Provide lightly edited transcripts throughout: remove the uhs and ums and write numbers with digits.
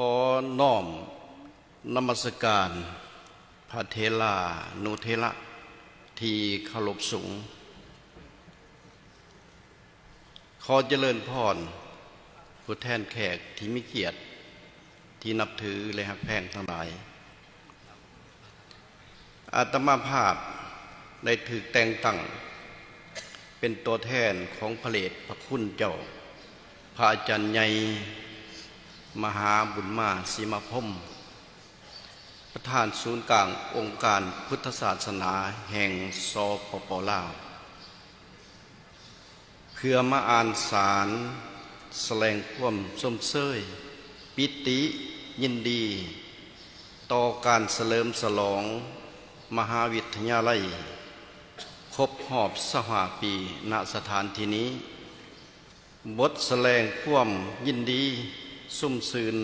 อน้อมนมัสการพระเทลานุเทระที่เคารพสูงขอเจริญพรผู้แทนแขกที่มีเกียรติที่นับถือและฮักแพงทั้งหลายอาตมาภาพได้ถูกแต่งตั้งเป็นตัวแทนของพระเลตพระคุณเจ้าพระอาจารย์ใหญ่มหาบุญมาสีมาพรหมประธานศูนย์กลางองค์การพุทธศาสนาแห่งสปป.ลาวเพื่อมาอ่านสารแสดงความสมเสยปิติยินดีต่อการเฉลิมฉลองมหาวิทยาลัยครบรอบ25 ปีณสถานที่นี้บทแสดงความยินดีสุ่มซื่น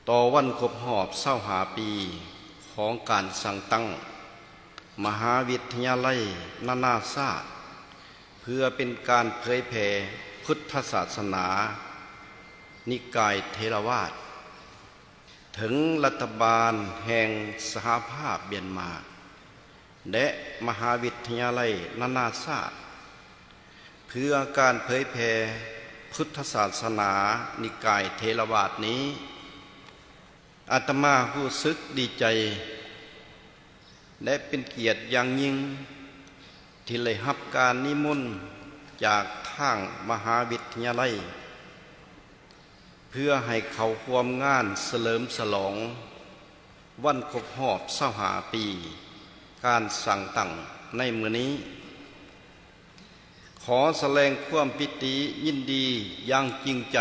ต่อวันครบรอบ25 ปีของการสั่งตั้งมหาวิทยาลัยนานาชาติเพื่อเป็นการเผยแผ่พุทธศาสนานิกายเทรวาทถึงรัฐบาลแห่งสหภาพเมียนมาและมหาวิทยาลัยนานาชาติเพื่อการเผยแผ่พุทธศาสนานิกายเทรวาทนี้อาตมารู้สึกดีใจและเป็นเกียรติอย่างยิ่งที่ได้รับการนิมนต์จากทางมหาวิทยาลัยเพื่อให้เขาร่วมงานเฉลิมฉลองวันครบรอบ25 ปีการสั่งตั้งในมื้อนี้ขอแสดงความปิติยินดีอย่างจริงใจ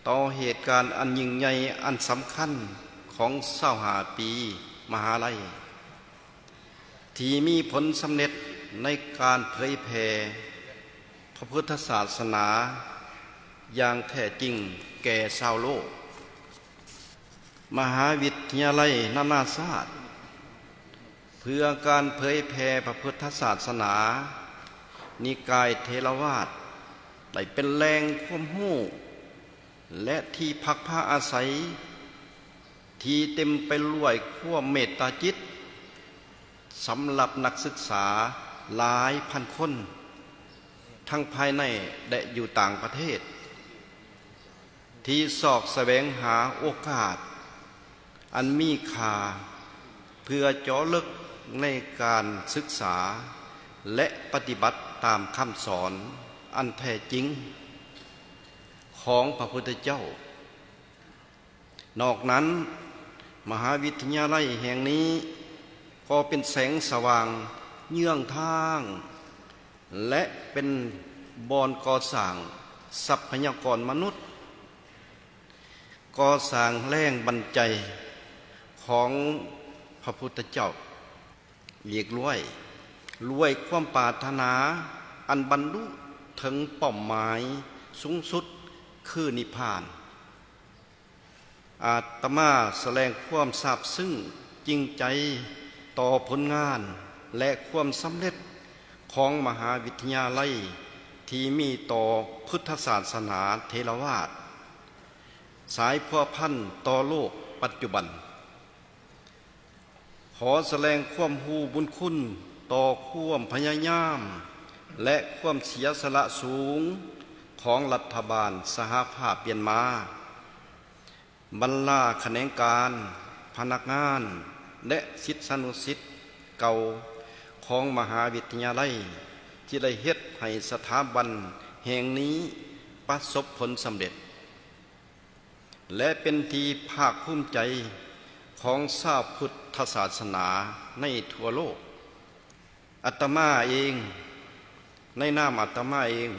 ต่อเหตุการณ์อันยิ่งใหญ่อันสำคัญของ25 ปีมหาลัยที่มีผลสำเร็จในการเผยแผ่พระพุทธศาสนาอย่างแท้จริงแก่ชาวโลกมหาวิทยาลัยนานาชาติเพื่อการเผยแผ่พระพุทธศาสนานิกายเทรวาทได้เป็นแหล่งความรู้และที่พักผ้าอาศัยที่เต็มไปด้วยความเมตตาจิตสำหรับนักศึกษาหลายพันคนทั้งภายในและอยู่ต่างประเทศที่สอบแสวงหาโอกาสอันมีค่าเพื่อเจาะลึกในการศึกษาและปฏิบัติตามคำสอนอันแท้จริงของพระพุทธเจ้านอกนั้นมหาวิทยาลัยแห่งนี้ก็เป็นแสงสว่างเยื่องทางและเป็นบ่อนก่อสร้างทรัพยากรมนุษย์ก่อสร้างแรงบันใจของพระพุทธเจ้าเรียกรวยความปรารถนาอันบรรลุถึงเป้าหมายสูงสุดคือนิพพานอาตมาแสดงความซาบซึ้งจริงใจต่อผลงานและความสำเร็จของมหาวิทยาลัยที่มีต่อพุทธศาสนาเทรวาทสายพัวพันต่อโลกปัจจุบันขอแสดงความรู้บุญคุณต่อความพยายามและความเสียสละสูงของรัฐบาลสหภาพเมียนมาบรรดาคณะการพนักงานและศิษยานุศิษย์เก่าของมหาวิทยาลัยที่ได้เฮ็ดให้สถาบันแห่งนี้ประสบผลสำเร็จและเป็นที่ภาคภูมิใจของชาวพุทธศาสนาในทั่วโลกอาตมาเองในนามอาตมาเอง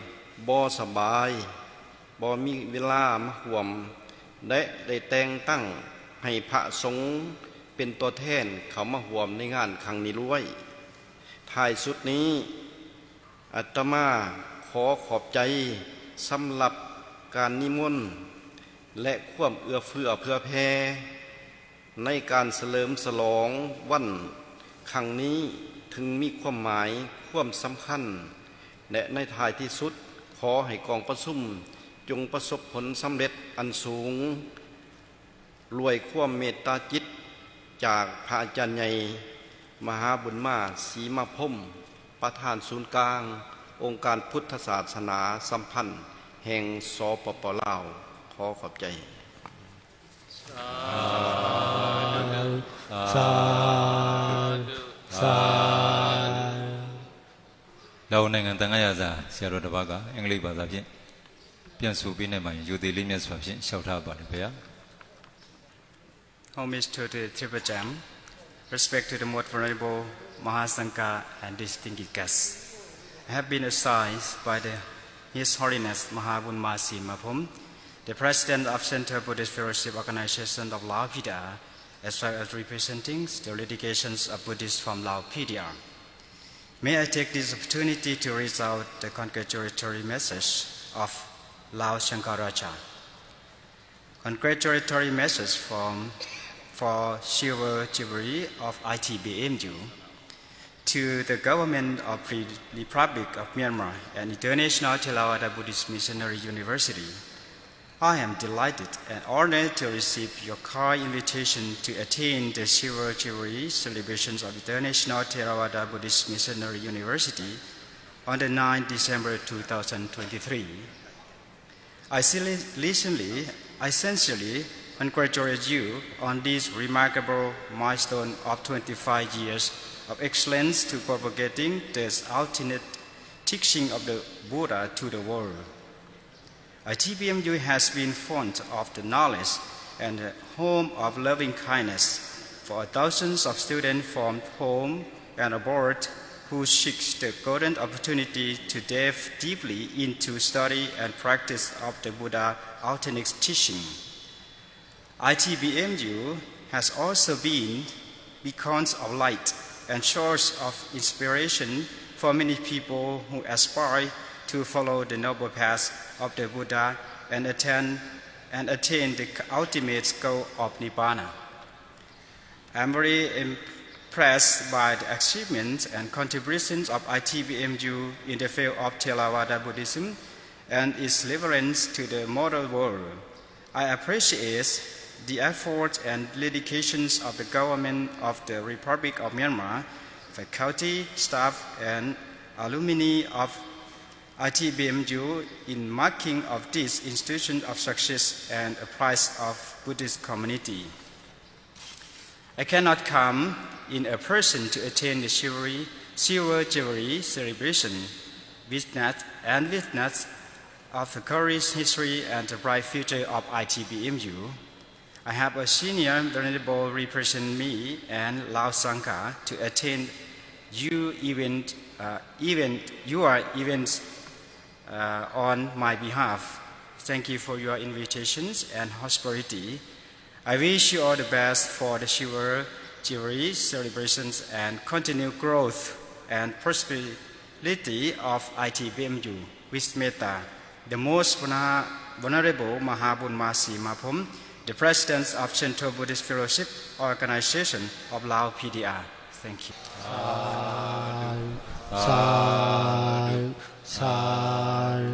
บ่สบายบ่มีเวลามาร่วมและได้แต่งตั้งให้พระสงฆ์เป็นตัวแทนเขามาร่วมในงานครั้งนี้ด้วยท้ายสุดนี้อาตมาขอขอบใจสำหรับการนิมนต์และความเอื้อเฟื้อเผื่อแผ่ในการเฉลิมฉลองวันครั้งนี้ถึงมีความหมายความสำคัญและในท้ายที่สุดขอให้กองประชุม จงประสบผลสำเร็จอันสูงรวยความเมตตาจิตจากพระอาจารย์ใหญ่มหาบุญมาศรีมาพรหมประธานศูนย์กลางองค์การพุทธศาสนาสัมพันธ์แห่งสปป.ลาวขอขอบใจเราในงานตั้งใจจะเสียรถบัสก็อังกฤษภาษาเพี้ยนเปลี่ยนสูบินในมันอยู่ที่ลิมิตสภาพเพี้ยนชาวท่าบาร์เบีย Homage to the Triple Jam, respect to the most venerable Mahasangha and distinguished guests. I have been assigned by His Holiness Mahabun Masi Maphum, the President of Center Buddhist Fellowship Organization of Lao PDR, as well as representing the delegations of Buddhists from Lao PDR. May I take this opportunity to read out the congratulatory message of Lao Shankaracha. Congratulatory message for Silver Jubilee of ITBMU to the government of the Republic of Myanmar and International Theravada Buddhist Missionary University. I am delighted and honored to receive your kind invitation to attend the Silver Jubilee celebrations of International Theravada Buddhist Missionary University on the 9th December 2023. I sincerely congratulate you on this remarkable milestone of 25 years of excellence to propagating the ultimate teaching of the Buddha to the world. ITBMU has been font of the knowledge and the home of loving kindness for thousands of students from home and abroad who seek the golden opportunity to delve deeply into study and practice of the Buddha's authentic teaching. ITBMU has also been beacons of light and source of inspiration for many people who aspire to follow the noble path of the Buddha and attain the ultimate goal of Nibbana. I am very impressed by the achievements and contributions of ITBMU in the field of Theravada Buddhism and its relevance to the modern world. I appreciate the efforts and dedications of the government of the Republic of Myanmar, faculty, staff, and alumni of ITBMU in marking of this institution of success and a prize of Buddhist community. I cannot come in a person to attend the Silver Jubilee celebration, witness of the glorious history and the bright future of ITBMU. I have a senior venerable represent me and Lao Sangha to attend your events on my behalf. Thank you for your invitations and hospitality. I wish you all the best for the Silver Jubilee celebrations and continued growth and prosperity of ITBMU with Metta, the most vulnerable Mahabun Masi Maphum, the President of Central Buddhist Fellowship Organization of Lao PDR. Thank you. Sadhu, sadhu, sadhu.